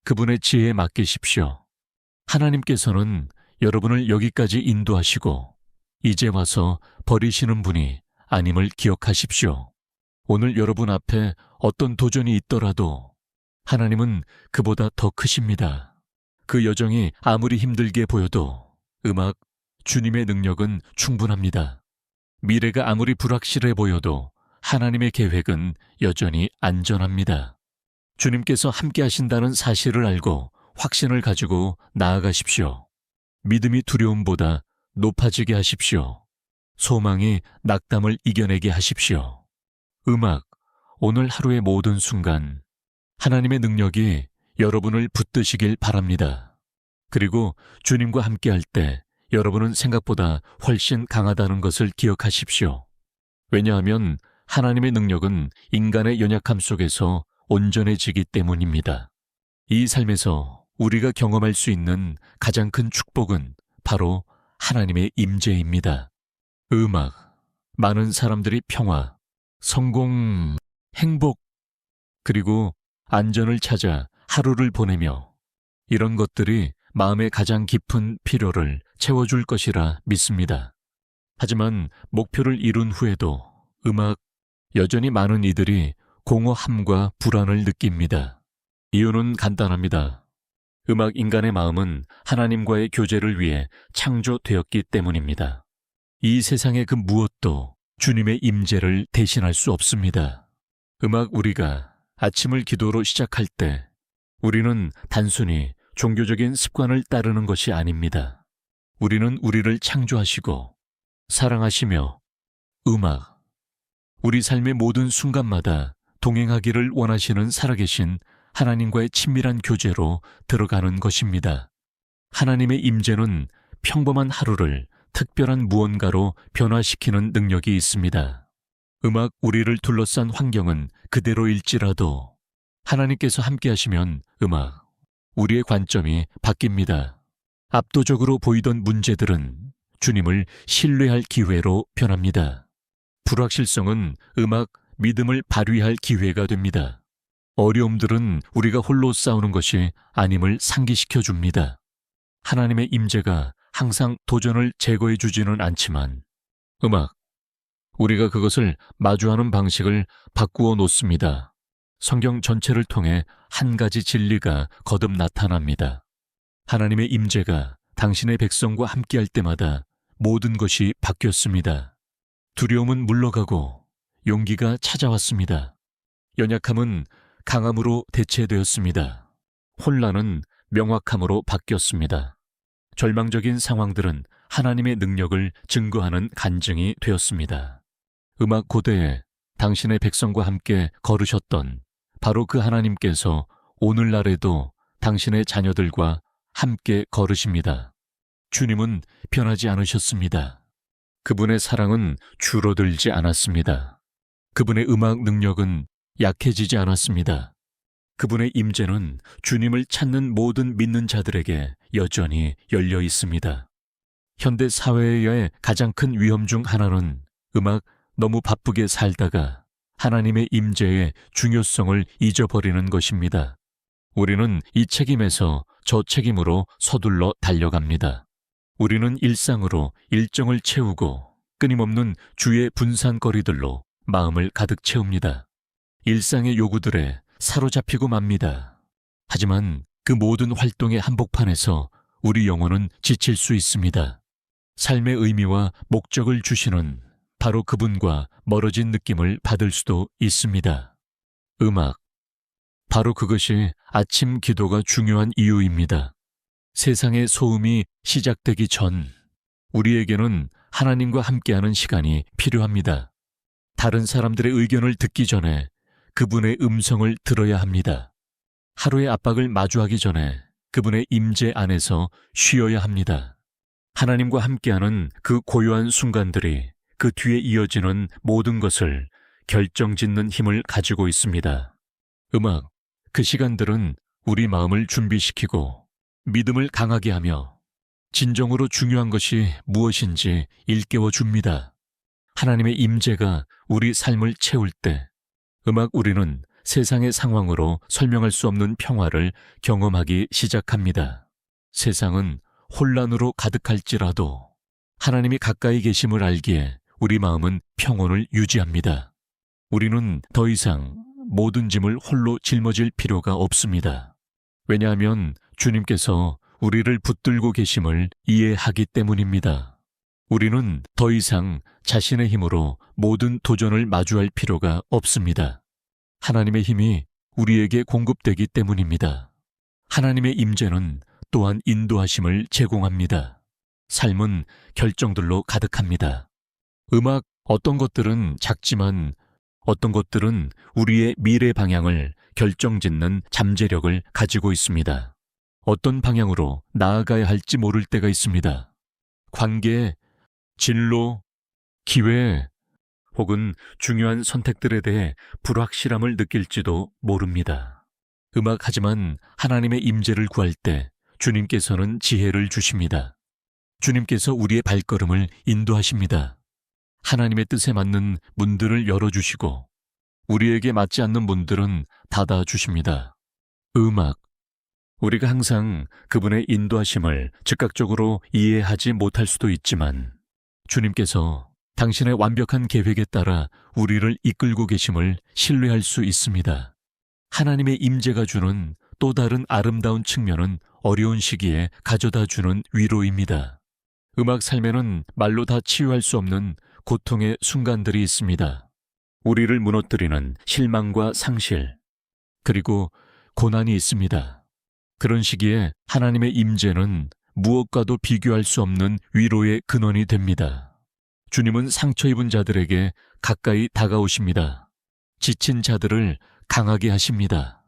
그분의 지혜에 맡기십시오. 하나님께서는 여러분을 여기까지 인도하시고 이제 와서 버리시는 분이 아님을 기억하십시오. 오늘 여러분 앞에 어떤 도전이 있더라도 하나님은 그보다 더 크십니다. 그 여정이 아무리 힘들게 보여도 음악, 주님의 능력은 충분합니다. 미래가 아무리 불확실해 보여도 하나님의 계획은 여전히 안전합니다. 주님께서 함께 하신다는 사실을 알고 확신을 가지고 나아가십시오. 믿음이 두려움보다 높아지게 하십시오. 소망이 낙담을 이겨내게 하십시오. 음악, 오늘 하루의 모든 순간 하나님의 능력이 여러분을 붙드시길 바랍니다. 그리고 주님과 함께할 때 여러분은 생각보다 훨씬 강하다는 것을 기억하십시오. 왜냐하면 하나님의 능력은 인간의 연약함 속에서 온전해지기 때문입니다. 이 삶에서 우리가 경험할 수 있는 가장 큰 축복은 바로 하나님의 임재입니다. 음악, 많은 사람들이 평화, 성공, 행복, 그리고 안전을 찾아 하루를 보내며 이런 것들이 마음의 가장 깊은 필요를 채워줄 것이라 믿습니다. 하지만 목표를 이룬 후에도 음악, 여전히 많은 이들이 공허함과 불안을 느낍니다. 이유는 간단합니다. 음악 인간의 마음은 하나님과의 교제를 위해 창조되었기 때문입니다. 이 세상의 그 무엇도 주님의 임재를 대신할 수 없습니다. 음악 우리가 아침을 기도로 시작할 때 우리는 단순히 종교적인 습관을 따르는 것이 아닙니다. 우리는 우리를 창조하시고 사랑하시며 음악, 우리 삶의 모든 순간마다 동행하기를 원하시는 살아계신 하나님과의 친밀한 교제로 들어가는 것입니다. 하나님의 임재는 평범한 하루를 특별한 무언가로 변화시키는 능력이 있습니다. 음악, 우리를 둘러싼 환경은 그대로일지라도 하나님께서 함께 하시면 음악, 우리의 관점이 바뀝니다. 압도적으로 보이던 문제들은 주님을 신뢰할 기회로 변합니다. 불확실성은 음악, 믿음을 발휘할 기회가 됩니다. 어려움들은 우리가 홀로 싸우는 것이 아님을 상기시켜 줍니다. 하나님의 임재가 항상 도전을 제거해 주지는 않지만 음악, 우리가 그것을 마주하는 방식을 바꾸어 놓습니다. 성경 전체를 통해 한 가지 진리가 거듭 나타납니다. 하나님의 임재가 당신의 백성과 함께할 때마다 모든 것이 바뀌었습니다. 두려움은 물러가고 용기가 찾아왔습니다. 연약함은 강함으로 대체되었습니다. 혼란은 명확함으로 바뀌었습니다. 절망적인 상황들은 하나님의 능력을 증거하는 간증이 되었습니다. 음악 고대에 당신의 백성과 함께 걸으셨던 바로 그 하나님께서 오늘날에도 당신의 자녀들과 함께 걸으십니다. 주님은 변하지 않으셨습니다. 그분의 사랑은 줄어들지 않았습니다. 그분의 음악 능력은 약해지지 않았습니다. 그분의 임재는 주님을 찾는 모든 믿는 자들에게 여전히 열려 있습니다. 현대 사회의 가장 큰 위험 중 하나는 음악, 너무 바쁘게 살다가 하나님의 임재의 중요성을 잊어버리는 것입니다. 우리는 이 책임에서 저 책임으로 서둘러 달려갑니다. 우리는 일상으로 일정을 채우고 끊임없는 주의 분산거리들로 마음을 가득 채웁니다. 일상의 요구들에 사로잡히고 맙니다. 하지만 그 모든 활동의 한복판에서 우리 영혼은 지칠 수 있습니다. 삶의 의미와 목적을 주시는 바로 그분과 멀어진 느낌을 받을 수도 있습니다. 음악, 바로 그것이 아침 기도가 중요한 이유입니다. 세상의 소음이 시작되기 전 우리에게는 하나님과 함께하는 시간이 필요합니다. 다른 사람들의 의견을 듣기 전에 그분의 음성을 들어야 합니다. 하루의 압박을 마주하기 전에 그분의 임재 안에서 쉬어야 합니다. 하나님과 함께하는 그 고요한 순간들이 그 뒤에 이어지는 모든 것을 결정짓는 힘을 가지고 있습니다. 음악, 그 시간들은 우리 마음을 준비시키고 믿음을 강하게 하며 진정으로 중요한 것이 무엇인지 일깨워 줍니다. 하나님의 임재가 우리 삶을 채울 때 음악, 우리는 세상의 상황으로 설명할 수 없는 평화를 경험하기 시작합니다. 세상은 혼란으로 가득할지라도 하나님이 가까이 계심을 알기에 우리 마음은 평온을 유지합니다. 우리는 더 이상 모든 짐을 홀로 짊어질 필요가 없습니다. 왜냐하면 주님께서 우리를 붙들고 계심을 이해하기 때문입니다. 우리는 더 이상 자신의 힘으로 모든 도전을 마주할 필요가 없습니다. 하나님의 힘이 우리에게 공급되기 때문입니다. 하나님의 임재는 또한 인도하심을 제공합니다. 삶은 결정들로 가득합니다. 음악, 어떤 것들은 작지만 어떤 것들은 우리의 미래 방향을 결정짓는 잠재력을 가지고 있습니다. 어떤 방향으로 나아가야 할지 모를 때가 있습니다. 관계, 진로, 기회, 혹은 중요한 선택들에 대해 불확실함을 느낄지도 모릅니다. 하지만 하나님의 임재를 구할 때 주님께서는 지혜를 주십니다. 주님께서 우리의 발걸음을 인도하십니다. 하나님의 뜻에 맞는 문들을 열어주시고 우리에게 맞지 않는 문들은 닫아주십니다. 음악, 우리가 항상 그분의 인도하심을 즉각적으로 이해하지 못할 수도 있지만 주님께서 당신의 완벽한 계획에 따라 우리를 이끌고 계심을 신뢰할 수 있습니다. 하나님의 임재가 주는 또 다른 아름다운 측면은 어려운 시기에 가져다 주는 위로입니다. 음악 삶에는 말로 다 치유할 수 없는 고통의 순간들이 있습니다. 우리를 무너뜨리는 실망과 상실, 그리고 고난이 있습니다. 그런 시기에 하나님의 임재는 무엇과도 비교할 수 없는 위로의 근원이 됩니다. 주님은 상처 입은 자들에게 가까이 다가오십니다. 지친 자들을 강하게 하십니다.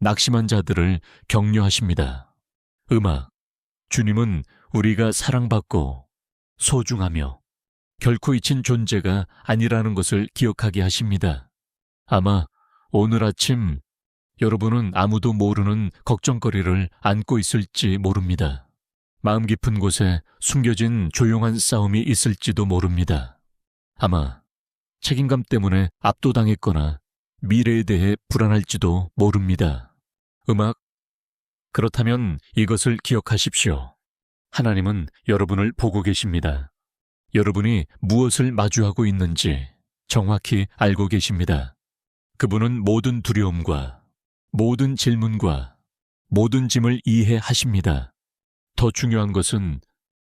낙심한 자들을 격려하십니다. 음악, 주님은 우리가 사랑받고 소중하며 결코 잊힌 존재가 아니라는 것을 기억하게 하십니다. 아마 오늘 아침 여러분은 아무도 모르는 걱정거리를 안고 있을지 모릅니다. 마음 깊은 곳에 숨겨진 조용한 싸움이 있을지도 모릅니다. 아마 책임감 때문에 압도당했거나 미래에 대해 불안할지도 모릅니다. 음악, 그렇다면 이것을 기억하십시오. 하나님은 여러분을 보고 계십니다. 여러분이 무엇을 마주하고 있는지 정확히 알고 계십니다. 그분은 모든 두려움과 모든 질문과 모든 짐을 이해하십니다. 더 중요한 것은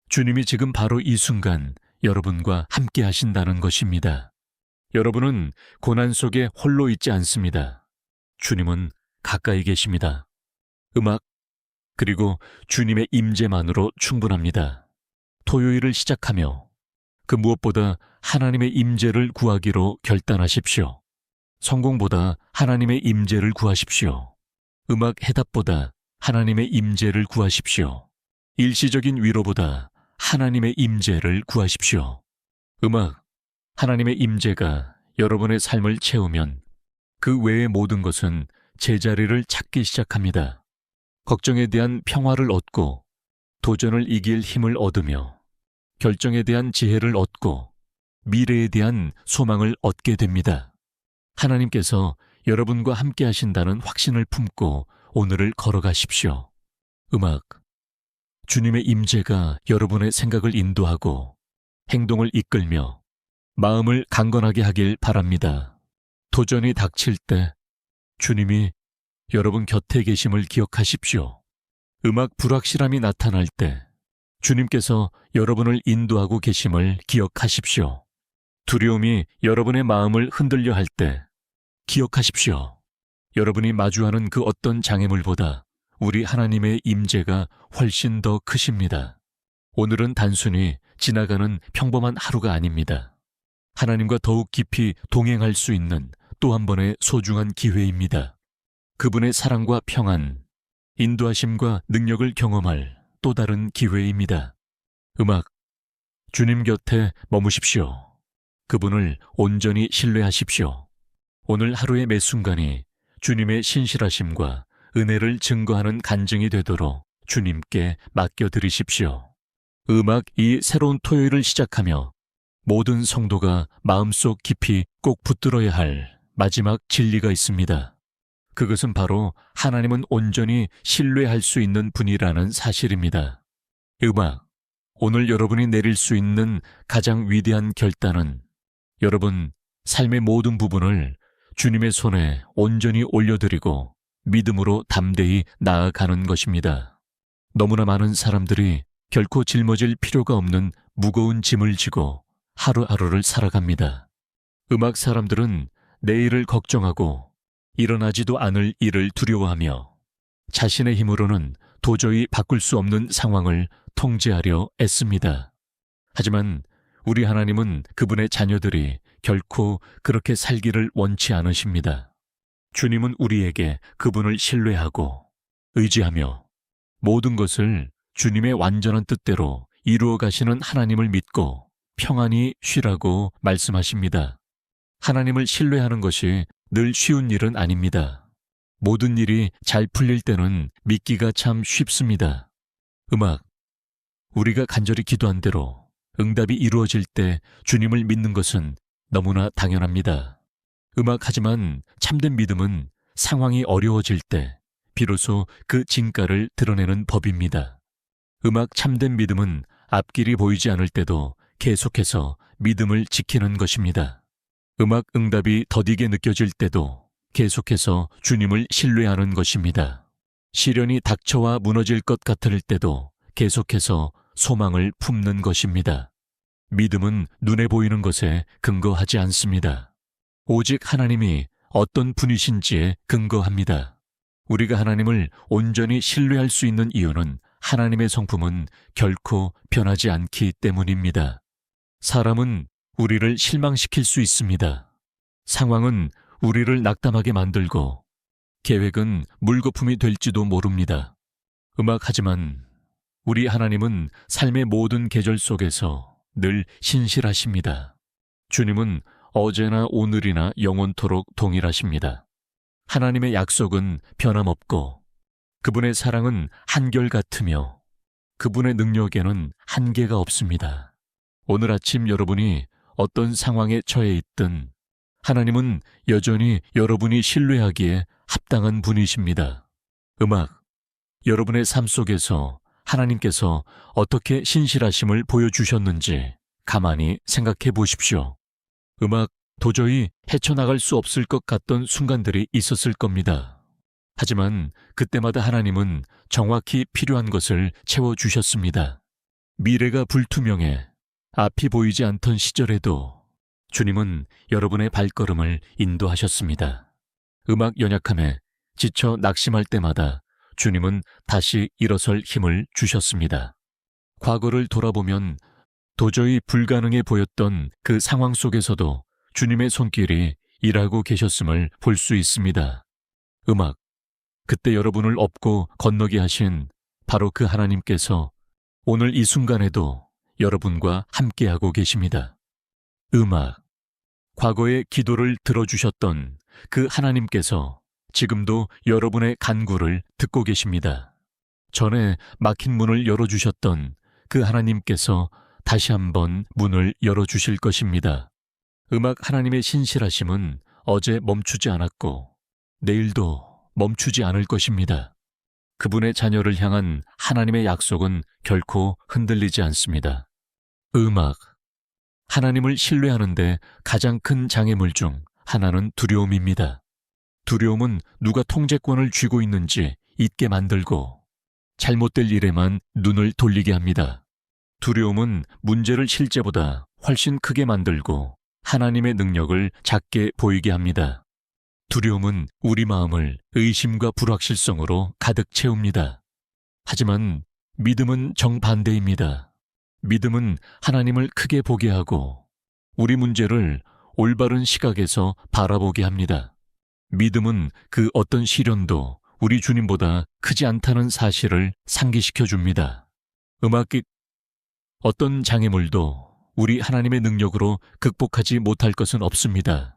주님이 지금 바로 이 순간 여러분과 함께 하신다는 것입니다. 여러분은 고난 속에 홀로 있지 않습니다. 주님은 가까이 계십니다. 음악, 그리고 주님의 임재만으로 충분합니다. 토요일을 시작하며 그 무엇보다 하나님의 임재를 구하기로 결단하십시오. 성공보다 하나님의 임재를 구하십시오. 음악 해답보다 하나님의 임재를 구하십시오. 일시적인 위로보다 하나님의 임재를 구하십시오. 음악, 하나님의 임재가 여러분의 삶을 채우면 그 외의 모든 것은 제자리를 찾기 시작합니다. 걱정에 대한 평화를 얻고 도전을 이길 힘을 얻으며 결정에 대한 지혜를 얻고 미래에 대한 소망을 얻게 됩니다. 하나님께서 여러분과 함께 하신다는 확신을 품고 오늘을 걸어가십시오. 음악, 주님의 임재가 여러분의 생각을 인도하고 행동을 이끌며 마음을 강건하게 하길 바랍니다. 도전이 닥칠 때 주님이 여러분 곁에 계심을 기억하십시오. 음악 불확실함이 나타날 때 주님께서 여러분을 인도하고 계심을 기억하십시오. 두려움이 여러분의 마음을 흔들려 할 때 기억하십시오. 여러분이 마주하는 그 어떤 장애물보다 우리 하나님의 임재가 훨씬 더 크십니다. 오늘은 단순히 지나가는 평범한 하루가 아닙니다. 하나님과 더욱 깊이 동행할 수 있는 또 한 번의 소중한 기회입니다. 그분의 사랑과 평안, 인도하심과 능력을 경험할 또 다른 기회입니다. 음악, 주님 곁에 머무십시오. 그분을 온전히 신뢰하십시오. 오늘 하루의 매 순간이 주님의 신실하심과 은혜를 증거하는 간증이 되도록 주님께 맡겨드리십시오. 음악 이 새로운 토요일을 시작하며 모든 성도가 마음속 깊이 꼭 붙들어야 할 마지막 진리가 있습니다. 그것은 바로 하나님은 온전히 신뢰할 수 있는 분이라는 사실입니다. 음악, 오늘 여러분이 내릴 수 있는 가장 위대한 결단은 여러분 삶의 모든 부분을 주님의 손에 온전히 올려드리고 믿음으로 담대히 나아가는 것입니다. 너무나 많은 사람들이 결코 짊어질 필요가 없는 무거운 짐을 지고 하루하루를 살아갑니다. 음악 사람들은 내일을 걱정하고 일어나지도 않을 일을 두려워하며 자신의 힘으로는 도저히 바꿀 수 없는 상황을 통제하려 애씁니다. 하지만 우리 하나님은 그분의 자녀들이 결코 그렇게 살기를 원치 않으십니다. 주님은 우리에게 그분을 신뢰하고 의지하며 모든 것을 주님의 완전한 뜻대로 이루어 가시는 하나님을 믿고 평안히 쉬라고 말씀하십니다. 하나님을 신뢰하는 것이 늘 쉬운 일은 아닙니다. 모든 일이 잘 풀릴 때는 믿기가 참 쉽습니다. 음악, 우리가 간절히 기도한 대로 응답이 이루어질 때 주님을 믿는 것은 너무나 당연합니다. 음악, 하지만 참된 믿음은 상황이 어려워질 때 비로소 그 진가를 드러내는 법입니다. 음악, 참된 믿음은 앞길이 보이지 않을 때도 계속해서 믿음을 지키는 것입니다. 음악, 응답이 더디게 느껴질 때도 계속해서 주님을 신뢰하는 것입니다. 시련이 닥쳐와 무너질 것 같을 때도 계속해서 소망을 품는 것입니다. 믿음은 눈에 보이는 것에 근거하지 않습니다. 오직 하나님이 어떤 분이신지에 근거합니다. 우리가 하나님을 온전히 신뢰할 수 있는 이유는 하나님의 성품은 결코 변하지 않기 때문입니다. 사람은 우리를 실망시킬 수 있습니다. 상황은 우리를 낙담하게 만들고 계획은 물거품이 될지도 모릅니다. 하지만 우리 하나님은 삶의 모든 계절 속에서 늘 신실하십니다. 주님은 어제나 오늘이나 영원토록 동일하십니다. 하나님의 약속은 변함없고 그분의 사랑은 한결같으며 그분의 능력에는 한계가 없습니다. 오늘 아침 여러분이 어떤 상황에 처해 있든 하나님은 여전히 여러분이 신뢰하기에 합당한 분이십니다. 여러분의 삶 속에서 하나님께서 어떻게 신실하심을 보여주셨는지 가만히 생각해 보십시오. 도저히 헤쳐나갈 수 없을 것 같던 순간들이 있었을 겁니다. 하지만 그때마다 하나님은 정확히 필요한 것을 채워주셨습니다. 미래가 불투명해 앞이 보이지 않던 시절에도 주님은 여러분의 발걸음을 인도하셨습니다. 연약함에 지쳐 낙심할 때마다 주님은 다시 일어설 힘을 주셨습니다. 과거를 돌아보면 도저히 불가능해 보였던 그 상황 속에서도 주님의 손길이 일하고 계셨음을 볼 수 있습니다. 그때 여러분을 업고 건너게 하신 바로 그 하나님께서 오늘 이 순간에도 여러분과 함께하고 계십니다. 과거의 기도를 들어주셨던 그 하나님께서 지금도 여러분의 간구를 듣고 계십니다. 전에 막힌 문을 열어주셨던 그 하나님께서 다시 한번 문을 열어주실 것입니다. 하나님의 신실하심은 어제 멈추지 않았고 내일도 멈추지 않을 것입니다. 그분의 자녀를 향한 하나님의 약속은 결코 흔들리지 않습니다. 하나님을 신뢰하는데 가장 큰 장애물 중 하나는 두려움입니다. 두려움은 누가 통제권을 쥐고 있는지 잊게 만들고 잘못될 일에만 눈을 돌리게 합니다. 두려움은 문제를 실제보다 훨씬 크게 만들고 하나님의 능력을 작게 보이게 합니다. 두려움은 우리 마음을 의심과 불확실성으로 가득 채웁니다. 하지만 믿음은 정반대입니다. 믿음은 하나님을 크게 보게 하고 우리 문제를 올바른 시각에서 바라보게 합니다. 믿음은 그 어떤 시련도 우리 주님보다 크지 않다는 사실을 상기시켜 줍니다. 어떤 장애물도 우리 하나님의 능력으로 극복하지 못할 것은 없습니다.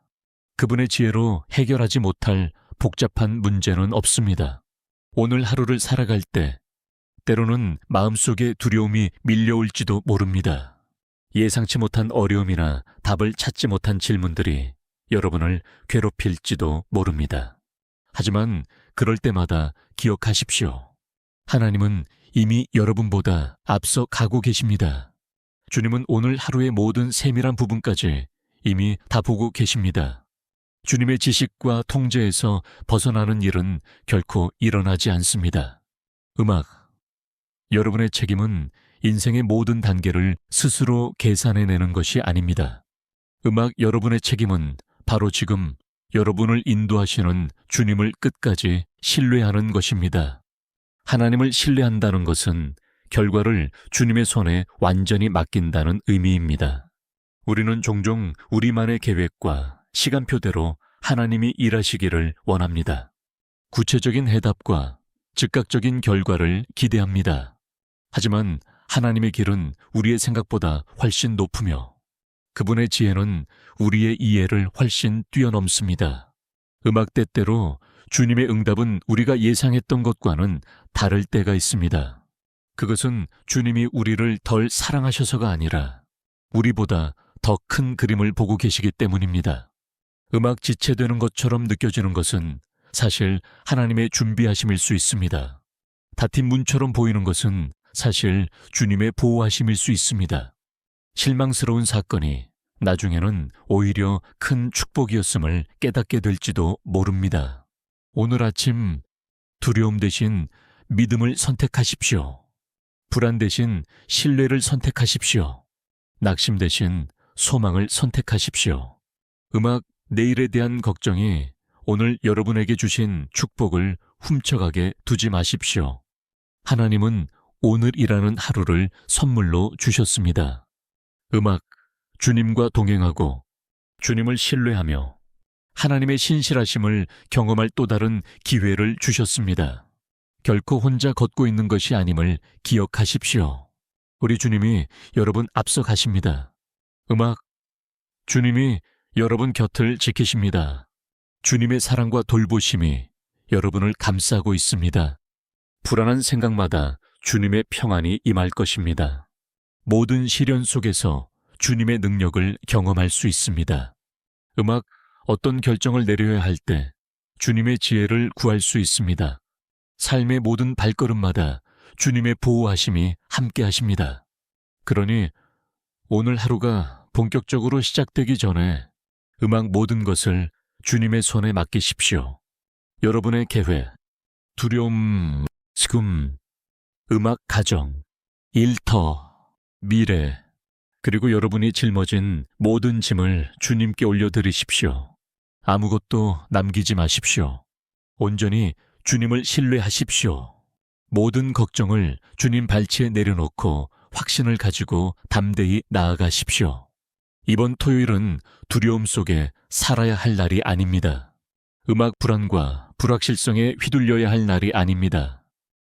그분의 지혜로 해결하지 못할 복잡한 문제는 없습니다. 오늘 하루를 살아갈 때 때로는 마음속에 두려움이 밀려올지도 모릅니다. 예상치 못한 어려움이나 답을 찾지 못한 질문들이 여러분을 괴롭힐지도 모릅니다. 하지만 그럴 때마다 기억하십시오. 하나님은 이미 여러분보다 앞서 가고 계십니다. 주님은 오늘 하루의 모든 세밀한 부분까지 이미 다 보고 계십니다. 주님의 지식과 통제에서 벗어나는 일은 결코 일어나지 않습니다. 여러분의 책임은 인생의 모든 단계를 스스로 계산해내는 것이 아닙니다. 여러분의 책임은 바로 지금 여러분을 인도하시는 주님을 끝까지 신뢰하는 것입니다. 하나님을 신뢰한다는 것은 결과를 주님의 손에 완전히 맡긴다는 의미입니다. 우리는 종종 우리만의 계획과 시간표대로 하나님이 일하시기를 원합니다. 구체적인 해답과 즉각적인 결과를 기대합니다. 하지만 하나님의 길은 우리의 생각보다 훨씬 높으며 그분의 지혜는 우리의 이해를 훨씬 뛰어넘습니다. 때때로 주님의 응답은 우리가 예상했던 것과는 다를 때가 있습니다. 그것은 주님이 우리를 덜 사랑하셔서가 아니라 우리보다 더 큰 그림을 보고 계시기 때문입니다. 지체되는 것처럼 느껴지는 것은 사실 하나님의 준비하심일 수 있습니다. 닫힌 문처럼 보이는 것은 사실 주님의 보호하심일 수 있습니다. 실망스러운 사건이 나중에는 오히려 큰 축복이었음을 깨닫게 될지도 모릅니다. 오늘 아침 두려움 대신 믿음을 선택하십시오. 불안 대신 신뢰를 선택하십시오. 낙심 대신 소망을 선택하십시오. 내일에 대한 걱정이 오늘 여러분에게 주신 축복을 훔쳐가게 두지 마십시오. 하나님은 오늘이라는 하루를 선물로 주셨습니다. 음악, 주님과 동행하고 주님을 신뢰하며 하나님의 신실하심을 경험할 또 다른 기회를 주셨습니다. 결코 혼자 걷고 있는 것이 아님을 기억하십시오. 우리 주님이 여러분 앞서 가십니다. 음악, 주님이 여러분 곁을 지키십니다. 주님의 사랑과 돌보심이 여러분을 감싸고 있습니다. 불안한 생각마다 주님의 평안이 임할 것입니다. 모든 시련 속에서 주님의 능력을 경험할 수 있습니다. 음악, 어떤 결정을 내려야 할 때 주님의 지혜를 구할 수 있습니다. 삶의 모든 발걸음마다 주님의 보호하심이 함께 하십니다. 그러니 오늘 하루가 본격적으로 시작되기 전에 음악 모든 것을 주님의 손에 맡기십시오. 여러분의 계획, 두려움, 슬픔, 음악 가정, 일터, 미래, 그리고 여러분이 짊어진 모든 짐을 주님께 올려드리십시오. 아무것도 남기지 마십시오. 온전히 주님을 신뢰하십시오. 모든 걱정을 주님 발치에 내려놓고 확신을 가지고 담대히 나아가십시오. 이번 토요일은 두려움 속에 살아야 할 날이 아닙니다. 음악 불안과 불확실성에 휘둘려야 할 날이 아닙니다.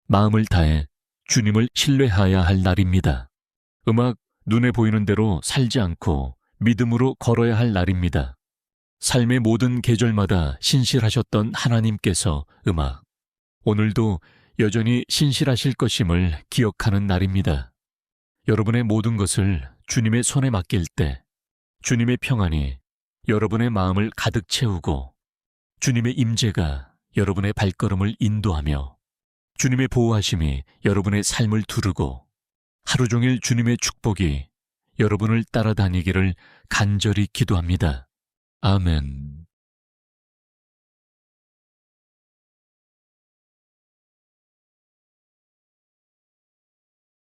마음을 다해 주님을 신뢰해야 할 날입니다. 음악, 눈에 보이는 대로 살지 않고 믿음으로 걸어야 할 날입니다. 삶의 모든 계절마다 신실하셨던 하나님께서 음악, 오늘도 여전히 신실하실 것임을 기억하는 날입니다. 여러분의 모든 것을 주님의 손에 맡길 때 주님의 평안이 여러분의 마음을 가득 채우고 주님의 임재가 여러분의 발걸음을 인도하며 주님의 보호하심이 여러분의 삶을 두르고 하루 종일 주님의 축복이 여러분을 따라다니기를 간절히 기도합니다. 아멘.